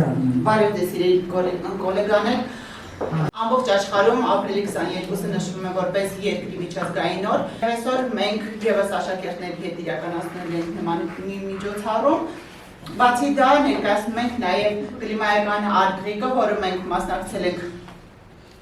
Բարև ձեզ սիրելի գոլեգաներ, ամբողջ աշխարհում ապրիլի 22-ը նշվում է որպես երկրի միջազգային օր։ Այսօր մենք ևս աշակերտների հետ իրականացնել ենք նման միջոցառում։ Բացի դա ներկայացնում ենք նաև կլիմայական արգրիկը, որը մենք մասնակցել ենք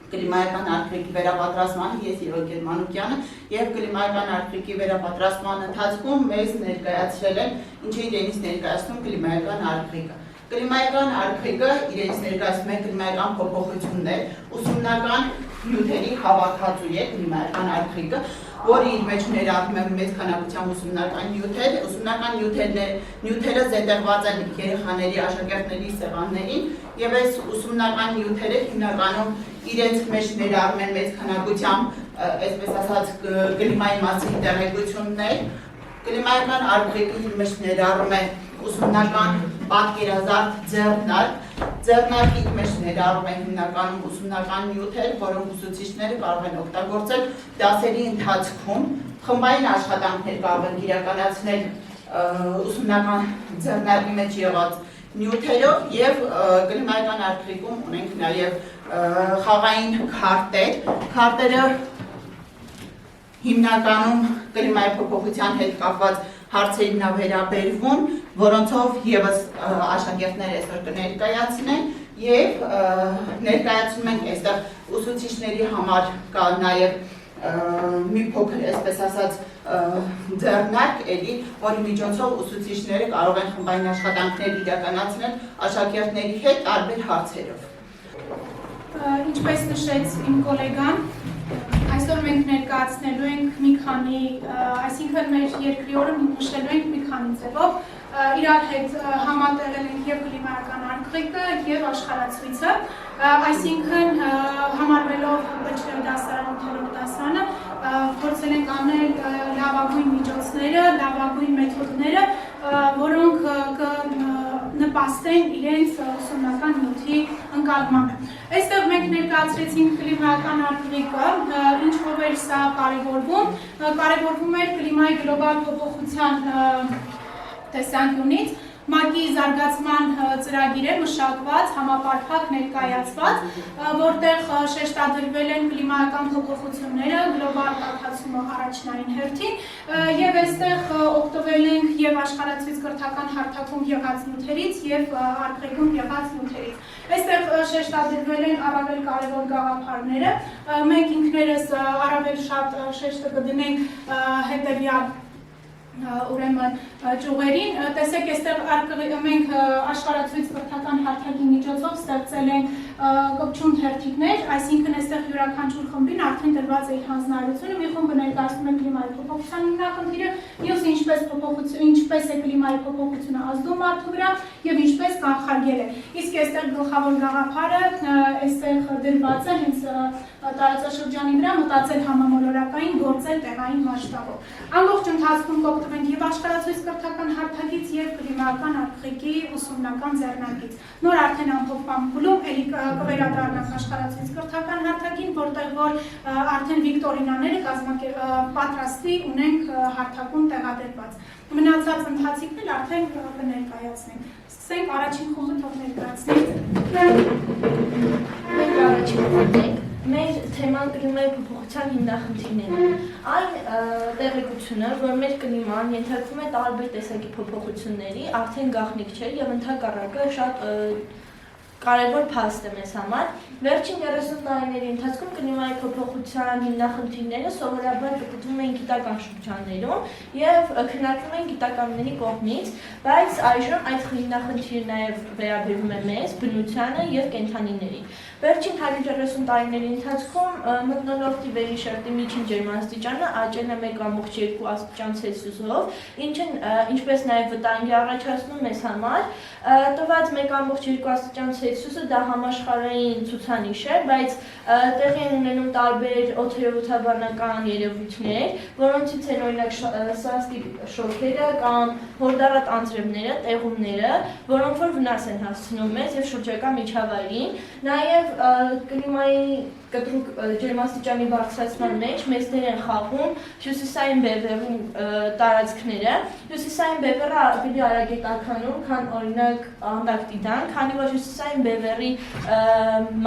կլիմայական արգրիկի վերապատրաստմանը, ես եւ Գեր Մանուկյանը, եւ կլիմայական արգրիկի վերապատրաստման ընթացքում մեզ ներկայացրել են ինչ է իրենից ներկայացնում կլիմայական արգրիկը։ Կլիմայական արգրիկը իրենից ներկայացնում է կլիմայական փոփոխություններ, ուսումնական նյութերի հավաքածու է կլիմայական արգրիկը, որը իր մեջ ներառում է մեծ քանակությամբ ուսումնական նյութեր, ուսումնական նյութերը զետեղված են երեխաների, աշակերտների սեղաններին, եւ այս ուսումնական նյութերը հիմնականում իրենց մեջ ներառում են մեծ քանակությամբ, այսպես ասած, կլիմայի մասին տեղեկություններ, կլիմայական արգրիկի իր մեջ ներառում է ուսումնական պատկերազարդ ձեռնարկի մեջ ներառում են հիմնականում ուսումնական նյութեր, որոնք ուսուցիչները կարող են օգտագործել դասերի ընթացքում, խմբային աշխատանքներ կարող են իրականացնել ուսումնական ձեռնարկի մեջ եղած նյութերով եւ կլիմայական արգրիկում ունենք նաեւ խաղային քարտերը հիմնականում կլիմայի փոփոխության հետ կապված հարցերին վերաբերվում, որոնցով ևս աշակերտները այսօր կներկայացնեն եւ ներկայացնում ենք այստեղ ուսուցիչների համար կա նաեւ մի փոքր, այսպես ասած, ձեռնարկ էլի, որի միջոցով ուսուցիչները կարող են խմբային աշխատանքներ իրականացնել աշակերտների հետ տարբեր հարցերով։ Ինչպես նշեց իմ գոլեգան, այսօր մենք ներկայացնելու ենք մի քանի, այսինքն մեր երկրի օրը նշելու ենք մի քանի ձևով, իրար հետ համատեղել ենք եւ կլիմայական արգրիկը եւ աշխարհացույցը, այսինքն համարվելով դասարան 8-րդ դասարանը փորձել ենք անել լավագույն միջոցները, լավագույն մեթոդները, որոնք նպաստեն իրենց ուսումնական նյութի ընկալմանը։ Այստեղ մենք ներկայացրեցինք կլիմայական արգրիկը, ինչով էր սա կարևորվում էր կլիմայի գլոբալ փոփոխության տեսանկյունից, ՄԱԿ-ի զարգացման ծրագիր է մշակված, համապարփակ ներկայացված, որտեղ շեշտադրվել են կլիմայական փոփոխությունները, գլոբալ կարգացումը առաջնային հերթին, եւ այստեղ օգտվել ենք եւ աշխարհացույց կրթական հարթակում եղած նյութերից եւ արգրիկում եղած նյութերից։ Այստեղ շեշտադրվել են առավել կարևոր գաղափարները, մենք ինքներս առավել շատ շեշտը կդնենք հետեւյալ ուրեմն ճյուղերին, տեսեք այստեղ մենք աշխարհացույց կրթական հարթակի միջոցով ստեղծել ենք կպչուն թերթիկներ, այսինքն այստեղ յուրաքանչյուր խմբին արդեն տրված է իր հանձնարարությունը, մի խումբը ներկայացնում է կլիմայի փոփոխության հիմնախնդիրը, մյուսը ինչպես է կլիմայի փոփոխությունը ազդում մարդու վրա եւ ինչպես կանխարգել է։ Իսկ այստեղ գլխավոր գաղափարը այստեղ դրված է հենց տարածաշրջանի վրա մտածել համամոլորակային, գործել տեղային մասշտաբով։ Ամբողջ ընթացքում կօգտվենք եւ աշխարհացույց կրթական հարթակից եւ կլիմայական արգրիկի ուսումնական ձեռնարկից։ Նոր արդեն ամփոփման փուլում էլի կվերադառնանք աշխարհացույց կրթական հարթակին, որտեղ որ արդեն վիկտորինաները պատրաստի ունենք հարթակում տեղադրված։ Մնացած ընթացիկն էլ արդեն կներկայացնենք։ Սկսենք առաջին խումբը թող ներկայացնենք։ Մեր թեման կլիմայի փոփոխության հիմնախնդիրներն են։ Այն տեղեկությունը, որ մեր կլիման ենթարկվում է տարբեր տեսակի փոփոխությունների, արդեն գաղտնիք չէ եւ ընդհակառակը շատ կարևոր փաստ է մեզ համար։ Վերջին 30 տարիների ընթացքում կլիմայի փոփոխության հիմնախնդիրները սովորաբար գտնվում են գիտական շրջաններում եւ քննարկվում են գիտականների կողմից, բայց այժմ այդ հիմնախնդիրը նաեւ վերաբերվում է մեզ, բնությանը եւ կենդանիներին։ Վերջին 130 տարիների ընթացքում մթնոլորտի վերիշերտի միջին ջերմաստիճանը աճել է 1.2 աստիճան Ցելսիուսով, ինչպես նաև վտանգ է առաջացնում մեզ համար, տված 1.2 աստիճան Ցելսիուսով հյուսիսը դա համաշխարհային ցուցանիշ է, բայց տեղի են ունենում տարբեր օդերևութաբանական երևույթներ, որոնցից են օրինակ սաստիկ շոկերը կամ հորդառատ անձրևները, տեղումները, որոնք որ վնաս են հասցնում մեզ եւ շրջակա միջավայրին, նաեւ կլիմայի կտրուկ ջերմաստիճանի բարձրացման մեջ մեծ դեր են խաղում հյուսիսային բևեռի տարածքները։ Հյուսիսային բևեռը ավելի արագ է տաքանում, քան օրինակ Անտարկտիդան, քանի որ հյուսիսային բևեռի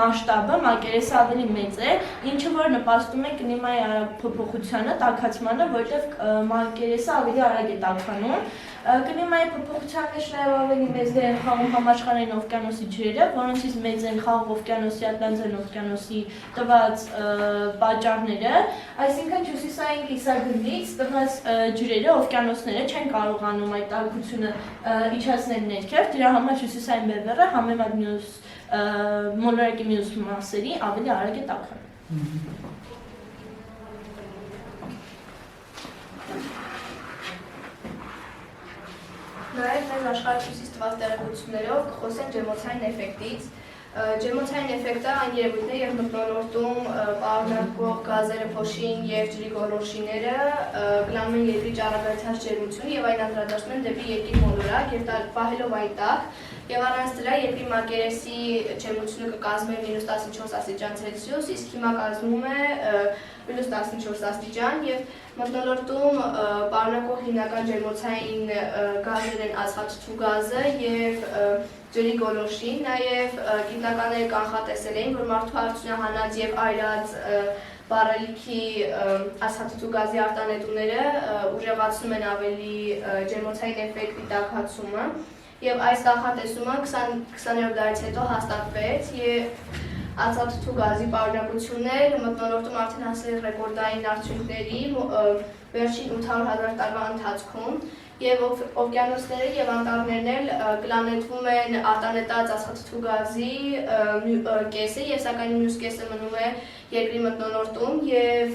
մասշտաբը մակերեսը ավելի մեծ է, ինչը որ նպաստում է կլիմայի փոփոխությանը, տաքացմանը, որտեղ մակերեսը ավելի արագ է տաքանում։ Կլիմայի փոփոխության մեջ նաև ավելի մեծ դեր են խաղում համաշխարհային օվկիանոսի ջրերը, որոնցից մեծ են խաղում օվկիանոսի Ատլանտյան օվկիանոսի տված պատճառները, այսինքն հյուսիսային կիսագնդից տված ջրերը, օվկիանոսները չեն կարողանում այդ տաքությունը իջեցնել ներքև, դրա համար հյուսիսային բևեռը համեմատ մյուս մոլորակի մյուս մասերի ավելի արագ է տաքանում։ Նաև մեզ աշխարհահյուսիս տված տեղեկություններով կխոսեն ջերմոցային էֆեկտից։ Ջերմոցային էֆեկտը այն երևույթն է, երբ մթնոլորտում պարունակվող գազերը, փոշին եւ ջրի գոլորշիները կլանում են երկրի ճառագայթած ջերմությունը եւ այն անդրադառնում են դեպի երկրի մոլորակ եւ պահելով այն տակ, եւ առանց դրա երկրի մակերեսի ջերմությունը կկազմի -14 աստիճան Ցելսիուս, իսկ հիմա կազմում է -14 աստիճան եւ մթնոլորտում պարունակող հիմնական ջերմոցային գազեր են ածխաթթու գազը եւ ջրի գոլորշին, նաև գիտնականները կանխատեսել էին, որ մարդու արդյունահանած եւ այրած բարելիքի ածխաթթու գազի արտանետումները ուժեղացնում են ավելի ջերմոցային էֆեկտի տաքացումը եւ այս կանխատեսումը 20-րդ դարից հետո հաստատվեց եւ ածխաթթու գազի պարունակությունն էլ մթնոլորտում արդեն հասել է ռեկորդային արդյունքների վերջին 800,000 տարվա ընթացքում եւ օվկիանոսները եւ անտառներն էլ կլանետվում են արտանետած ածխաթթու գազի կեսը եւ սակայն մյուս կեսը մնում է երկրի մթնոլորտում եւ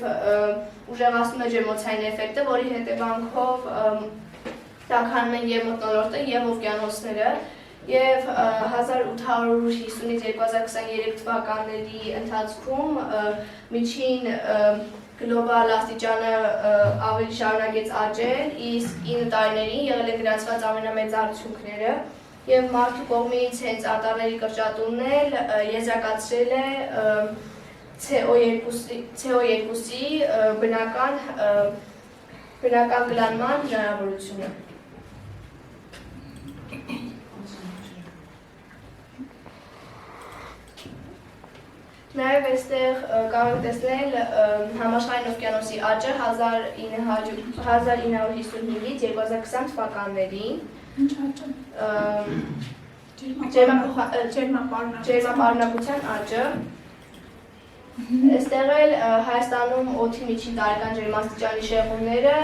ուժեղացնում է ջերմոցային էֆեկտը, որի հետևանքով տաքանում են եւ մթնոլորտը եւ օվկիանոսները եւ 1850-ից 2023 թվականների ընթացքում միջին գլոբալ աստիճանը ավելի շարունակեց աճել, իսկ 9 տարիներին եղել են գրանցված ամենամեծ արդյունքները եւ մարդու կողմից հենց արտառների կրճատումն էլ եզրակացրել է CO2-ի բնական գլանման հնարավորությունը։ Նաև այստեղ կարող եք տեսնել համաշխարհային օվկիանոսի աճը 1955-ից 2020 թվականներին։ Ինչ աճը։ Ջերմապարունակության աճը։ Այստեղ էլ Հայաստանում օդի միջին տարեկան ջերմաստիճանի շեղումները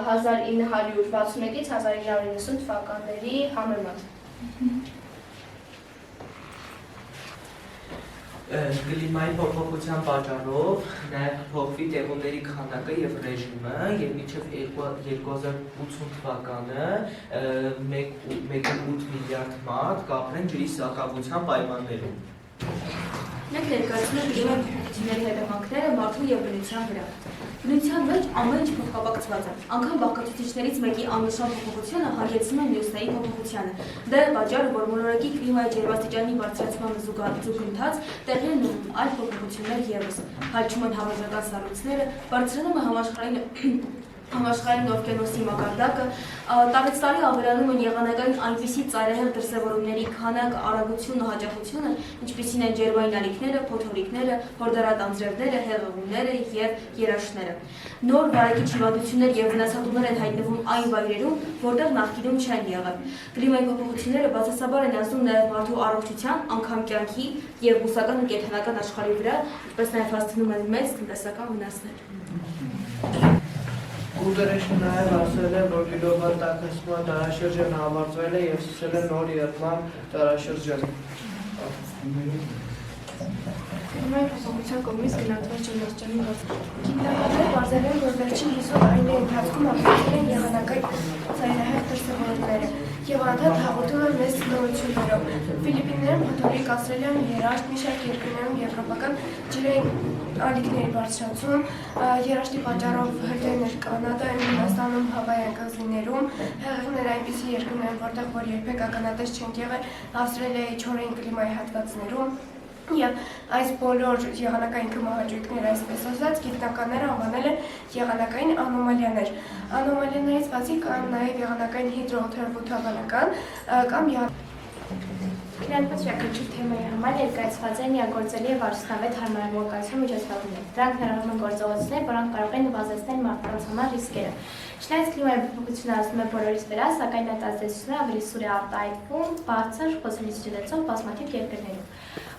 1961-ից 1990 թվականների համեմատ։ Կլիմայի փոփոխության պատճառով նաև փոխվի տեղումների քանակը եւ ռեժիմը եւ մինչեւ 2080 թվականը 1.8 միլիարդ մարդ կապրեն ջրի սակավության պայմաններում։ Մենք ներկայացնում ենք կլիմայի փոփոխությունների հետևանքները մարդու եւ բնության վրա։ Բնության մեջ ամեն ինչ փոխկապակցված է, անգամ բաղկացուցիչներից մեկի աննշան փոփոխությունը հանգեցնում է մյուսների փոփոխությանը։ Դա է պատճառը, որ մոլորակի կլիմայի ջերմաստիճանի բարձրացմանը զուգընթաց տեղի են ունենում այլ փոփոխություններ ևս։ Հալչում են հավերժական սառույցները, բարձրանում է համաշխարհային օվկիանոսի մակարդակը, տարեց տարի ավելանում են եղանակային այնպիսի ծայրահեղ դրսևորումների քանակը, արագությունը, հաճախությունը, ինչպիսին են ջերմային ալիքները, փոթորիկները, հորդառատ անձրևները, հեղեղումները եւ երաշտները։ Նոր վարակիչ հիվանդություններ եւ վնասատուներ են հայտնվում այն վայրերում, որտեղ նախկինում չեն եղել։ Կլիմայի փոփոխությունները բացասաբար են ազդում նաեւ մարդու առողջության, անգամ կյանքի եւ բուսական ու կենդանական աշխարհի վրա, ինչպես նաեւ հասցնում են մեծ տնտեսական վնասներ։ Գուտերեշը նաև ասել է, որ գլոբալ տաքացման դարաշրջանը ավարտվել է եւ սկսել է նոր երթման դարաշրջան։ Կլիմայի փոփոխության կողմից գնահատված ջերմաստիճանի գինականները պարզել են, որ վերջին 50 տարիների ընթացքում ավելացել են եղանակային ծայրահեղ դրսևորումները եւ անդադ հաղորդում են մեծ նորություններով։ Ֆիլիպիններում հատորի Մեկ ավստրալիան երաշտ, մի շարք երկրներում եվրոպական ջրային ալիքների բարձրացում, երաշտի պատճառով հրդեհներ Կանադայում, Հնդկաստանում, Հավայյան կղզիներում, հեղեղներ այնպիսի երկրներ են, որտեղ որ երբեք ականատես չենք եղել Ավստրալիայի չորային կլիմայի հատվածներում, եւ այս բոլոր եղանակային կմահաճույքները, այսպես ասած, գիտնականները անվանել են եղանակային անոմալիաներ։ Անոմալիաներից բացի կան նաեւ եղանակային հիդրոթերապևտաբանական կամ Իրականացիական թեմայի համար ներկայացված են միագործելի եւ արժանավետ հարմարվողականության միջոցառումներ։ Դրանք ներառում են գործողություններ, որոնք կարող են նվազեցնել մարդկանց համար ռիսկերը։ Չնայած կլիմայի փոփոխությունը ազդում է բոլորիս վրա, սակայն այդ ազդեցությունը ավելի սուր է արտահայտվում բարձր խոսելիցի ունեցող բազմաթիվ երկրներում։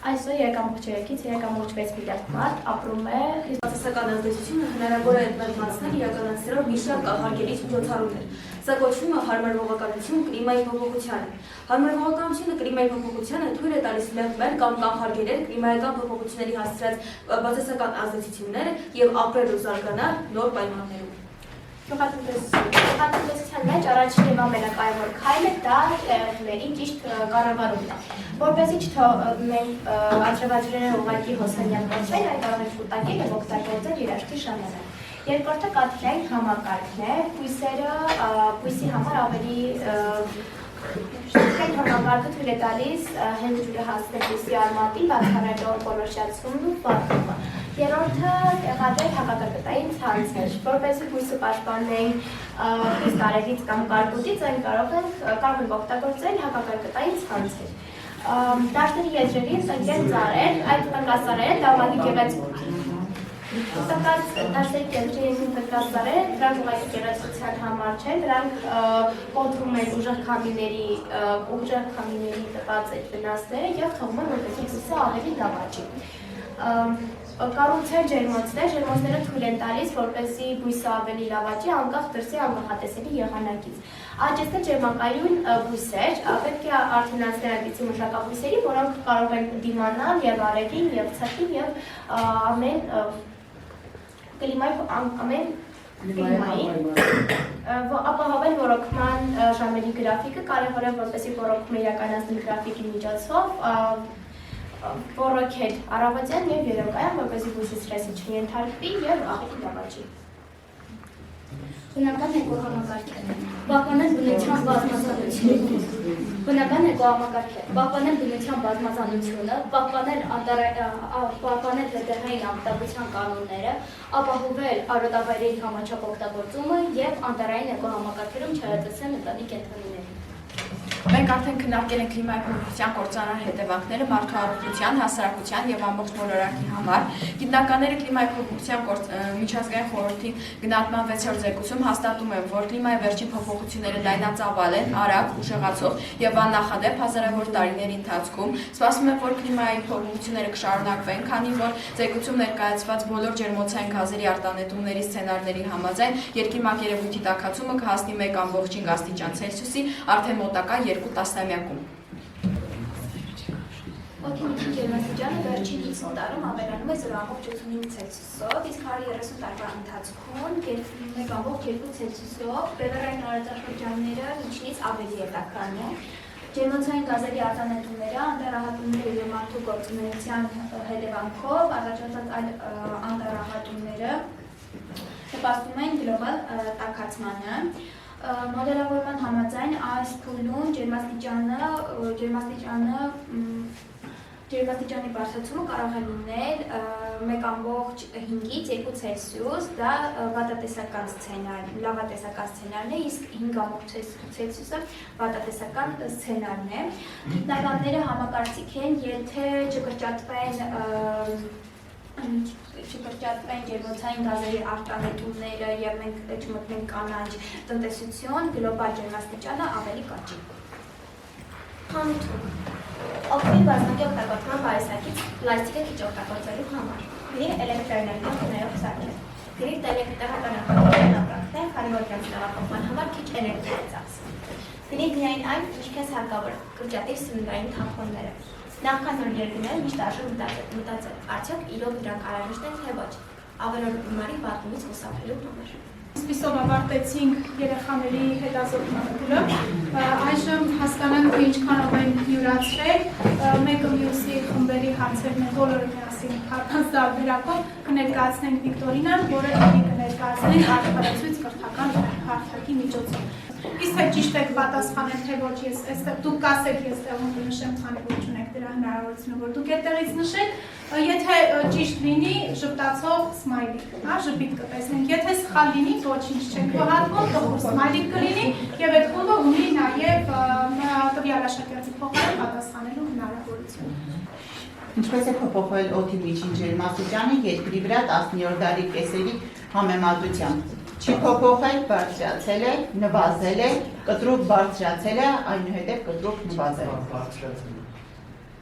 Այսօր 3.3-ից 3.6 միլիարդ մարդ ապրում է Բացասական ազդեցությունը հնարավոր է մեղմացնել իրականացնելով մի շարք կանխարգելիչ միջոցառումներ։ Սա կոչվում է հարմարվողականություն կլիմայի փոփոխությանը։ Հարմարվողականությունը կլիմայի փոփոխությանը թույլ է տալիս մեղմել կամ կանխարգելել կլիմայական փոփոխությունների հասցրած բացասական ազդեցությունները եւ ապրել ու զարգանալ նոր պայմաններում։ Գյուղատնտեսության մեջ առաջին եւ ամենակարևոր քայլը դա տեղերի ճիշտ կառավարումն է։ Որպեսզի չթողնենք աջակցությունները ուղղակի հոսանյակ գործել, այն կարող է կուտակել եւ օգտագործել երաշտի ժամանակ։ Երկրորդը կաթիլային համակարգն է, բույսի համար ավելի Շտկային համակարգը թույլ է տալիս հենց ջուրը հասնել բույսի արմատին, բացառելով կորոշացումն ու վառումը։ Երրորդը տեղադրել հակակրկտային ցանցեր, որպեսզի բույսը պաշտպանենք խիստ արևից կամ կարկուտից, այն կարող ենք օգտագործել հակակրկտային ցանցեր։ Դաշտերի եզրերից ընկել ծառեր, այդ տնկասարերը լավագի գեղեցիկ Դաշտերի կենտրոնի ընկած ծառերը, դրանք ուղղակի գեղեցկության համար չեն, դրանք կոտրում են ուժեղ քամիների տված վնասները եւ թողում են որպեսզի բույսը ավելի լավաճի։ Կառուցել ջերմոցները թույլ են տալիս, որպեսզի բույսը ավելի լավաճի, անկախ դրսի աննախատեսելի եղանակից։ Աճեցնել ջերմակայուն բույսեր, պետք է արդյունացնել այնպիսի մշակաբույսերի, որոնք կարող են դիմանալ եւ արևին, եւ ցրտին, եւ ամեն ապահովել ոռոգման ժամերի գրաֆիկը, կարևոր է որպեսզի ոռոգումը իրականացնել գրաֆիկի միջոցով, ոռոգել առավոտյան եւ երեկոյան, որպեսզի բույսի սթրեսի չենթարկվի եւ աղետի լավաճի։ Բնական էկոհամակարգեր, պահպանել բնության բազմազանությունը, բնական էկոհամակարգեր, պահպանել բնության բազմազանությունը, պահպանել հրդեհային անվտանգության կանոնները, ապահովել արոտավայրերի համաչափ օգտագործումը եւ անտառային էկոհամակարգերում չհայտնեցնել ընտանի կենդանիներին։ Մենք արդեն քննարկել ենք կլիմայի փոփոխության կործանարար հետևանքները մարդու առողջության, հասարակության եւ ամբողջ մոլորակի համար։ Գիտնականները կլիմայի փոփոխության միջազգային խորհրդի գնահատման 6-րդ զեկույցում հաստատում են, որ կլիմայի վերջին փոփոխությունները լայնածավալ են, արագ, ուժեղացող եւ աննախադեպ հազարավոր տարիների ընթացքում։ Սպասվում է, որ կլիմայի փոփոխությունները կշարունակվեն, քանի որ զեկույցում ներկայացված բոլոր ջերմոցային գազերի արտանետումների սցենարների համաձայն երկրի մակերևույթի տաքացումը կհասնի 1.5 աստիճան Ցելսիուսի արդեն մոտակա 2 տասնամյակում։ Օդի միջին ջերմաստիճանը վերջին 50 տարում ավելանում է 0.85 Ցելսիուսով, իսկ 130 տարվա ընթացքում 1.2 Ցելսիուսով, բևեռային տարածաշրջանները միջինից ավելի հետաքրքրն են։ Ջերմոցային գազերի արտանետումները, անտառահատումները եւ մարդու գործունեության հետևանքով առաջացած այլ անտառահատումները նպաստում են գլոբալ տաքացմանը։ Մոդելավորման համաձայն այս փուլում ջերմաստիճանի բարձրացումը կարող է լինել 1.5-ից 2 Ցելսիուս, դա վատատեսական սցենարն է, իսկ 5.8 Ցելսիուսը վատատեսական սցենարն է։ Գիտնականները համակարծիք են, եթե չկրճատվեն ջերմոցային գազերի արտանետումները եւ մենք չմտնենք կանաչ տնտեսություն, գլոբալ ջերմաստիճանը ավելի կաճի։ Խանութում օգտի բազմակի օգտագործման բարեսակից պլաստիկը քիչ օգտագործելու համար։ Գրի էլեկտրոէներգիա ունենալով սարքեր։ Գրի տեղական ապրանքներ, քանի որ դրանց տեղափոխման համար քիչ էներգիա է ծախսվում։ Գրի միայն այն, ինչ քեզ հարկավոր կրճատի սննդային թափոնները։ Նախքան նոր երկրները միշտ արժե մտածել, արդյոք իրոք դրանք արարիչն են թե ոչ, ավելորդ գումարի վարկումից խուսափելու համար։ Այսպիսով ավարտեցինք երեխաների հետազոտությունը։ Այժմ հասկանանք, թե ինչքանով են յուրացրել, մեկը մյուսի խմբերի հարցերն են բոլորը միասին քարտանց տարբերակով կներկայացնենք Վիկտորինան, որը կներկայացնենք արդարացույց կրթական հարթակի միջոցով։ Իսկ թե ճիշտ եք պատասխանել, թե ոչ, ես այստեղ դուք կասեք, ես տեղում կնշեմ, քանի որ չունեք դրա հնարավորությունը, որ դուք այդտեղից նշեք, եթե ճիշտ լինի, ժպտացող սմայլիկ, հա, ժպիտ կտեսնենք, եթե սխալ լինի, ոչինչ չեք վհատվում, տխուր սմայլիկ կլինի, եւ այդ խումբը ունի նաեւ տվյալ աշակերտի փոխարեն պատասխանելու հնարավորություն։ Ինչպես է փոփոխվել օդի միջին ջերմաստիճանը երկրի վրա 17-րդ դարի կեսերի համեմատությամբ։ Չի փոփոխել, բարձրացել է, նվազել է, կտրուկ բարձրացել է, այնուհետև կտրուկ նվազել է։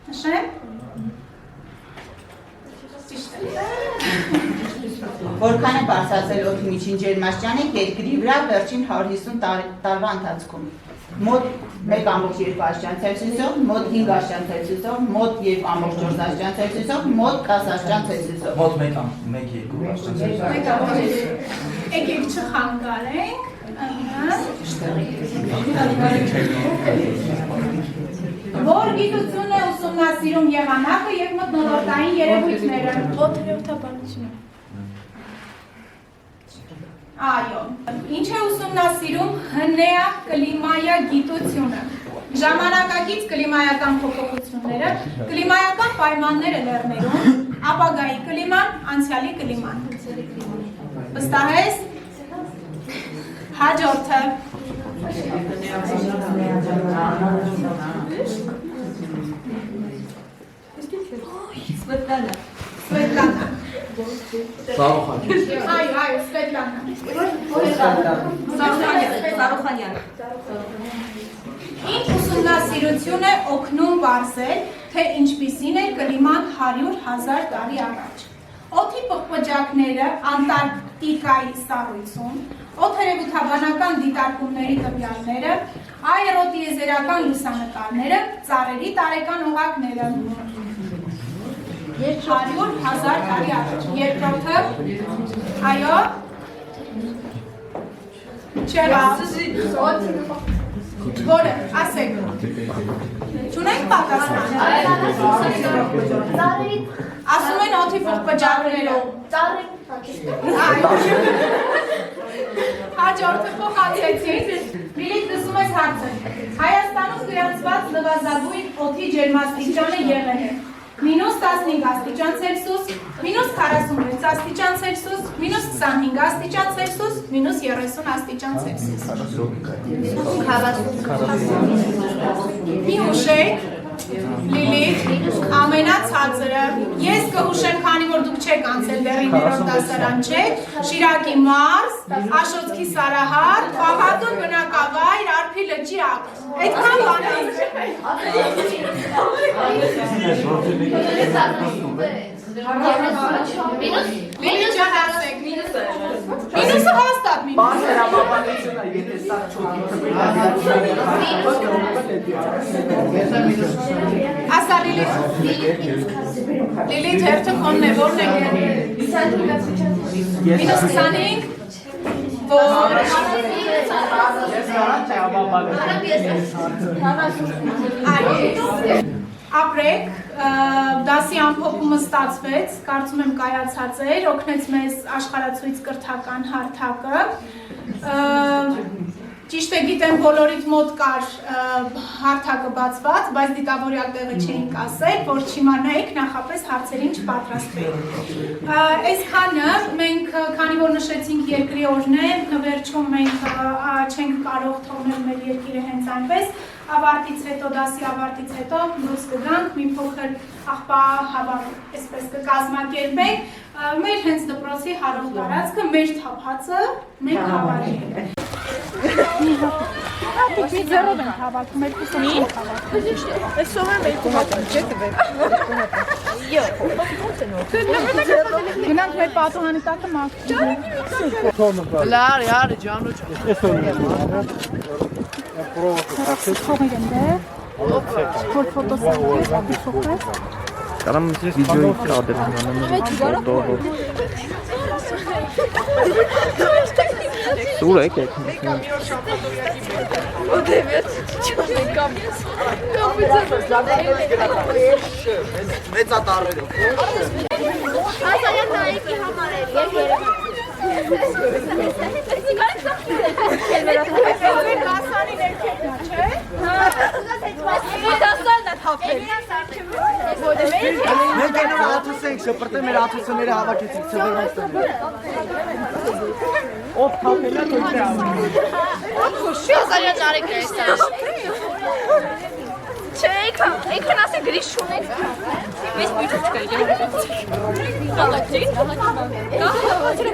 Նշեմ։ Որքան է բարձրացել օդի միջին ջերմաստիճանը երկրի վրա վերջին 150 տարվա ընթացքում։ Մոտ 1.2 աստիճան Ցելսիուսով, մոտ 5 աստիճան Ցելսիուսով, մոտ 2.4 աստիճան Ցելսիուսով, մոտ 10 աստիճան Ցելսիուսով։ Մոտ 1.2 աստիճան Ցելսիուսով։ Եկեք չխանգարենք, որ գիտություն է ուսումնասիրում եղանակը և մթնոլորտային երևույթները։ Օդերևութաբանությունը։ Այո, ինչ է ուսումնասիրում հնեա կլիմայա գիտությունը։ Ժամանակակից կլիմայական փոփոխությունները, կլիմայական պայմանները լեռներում, ապագայի կլիման, անցյալի կլիման։ Վստահ ես։ Հաջորդը։ Սվետլանա։ Այո, Սվետլանա։ Սարուխանյան։ Ինչ ուսումնասիրություն է օգնում պարզել, թե ինչպիսին է կլիման 100,000 տարի առաջ։ Օդի պղպջակները Անտարկտիկայի սառույցում, օդերևութաբանական դիտարկումների տվյալները, աերոտիեզերական լուսանկարները, ծառերի տարեկան օղակները։ 100,000 տարի առաջ։ Երկրորդը, այո, որը, ասեք, չունենք պատասխան։ Ասում են օդի պղպջակները։ Հաջորդը փոխանցեցին։ Լիլիթ, լսում ես հարցը։ Հայաստանում գրանցված նվազագույն օդի ջերմաստիճանը եղել է -15 աստիճան Ցելսիուս, -46 աստիճան Ցելսիուս, -25 աստիճան Ցելսիուս, -30 աստիճան Ցելսիուս։ Մի հուշեք, Լիլիթ, ամենացածրը, ես կհուշեմ, քանի որ դուք չեք անցել դեռ 9-րդ դասարան չեք, Շիրակի մարզ, Աշոտքի Սարահար, Պաղատուն բնակավայր, Արփի լճի ափ։ Այդքան բաներ։ Մինուս ջան ասեք, մինուսը հաստատ մինուս։ Բաց հրապարակությունը, եթե սա չոքի թվի Ասա Լիլիթ հերթը քոնն է, որն է։ -25, որ ապրեք, դասի ամփոփումը ստացվեց, կարծում եմ կայացած էր, օգնեց մեզ աշխարհացույց կրթական հարթակը։ Ճիշտ է գիտեմ բոլորիդ մոտ կար հարթակը բացված, բայց դիտավորյալ տեղը չէինք ասել, որ չիմանայիք նախապես հարցերին չպատրաստվեիք։ Այսքանը մենք, քանի որ նշեցինք երկրի օրն է, վերջում մենք չենք կարող թողնել մեր երկիրը հենց այնպես, ավարտից հետո, դասի ավարտից հետո դուրս կգանք, մի փոքր աղբահավաք, այսպես կկազմակերպենք, մեր հենց դպրոցի հարող տարածքը, մեր թափածը, մենք հավաքի ենք։ Մի ձեռով ենք հավաքում, երկուսով ենք հավաքում։ Այսօր եմ երկու հատ չէ տվեք։ Գնանք մեր պատուհանի տակը մաքրենք։ Լար, յար, ջանոջ։ Թողենք այնտեղ։ Որ ֆոտոսանքեր, փոխվեց։ Կարամ ես վիդեոյի կադրն անեմ։ Սուր եք եք։ Մեծատարերով։ Ազարյան նայեկի համար էր, և երևան։ Դասանի ներքևն է, չէ՞։ Դասանն է թափել։ Մենք այնով աթուս ենք շպրտել, մեր աթուսները հավաքեցինք ծվերով։ Ով թափել է ոչ է։ Ազարյան նարեկն է ստաշ։ Չէ, ինքն ասի գրիշ ունենք։ Մեզ բույթը չկա իրեն։ Հալակջի։ Հալակջի։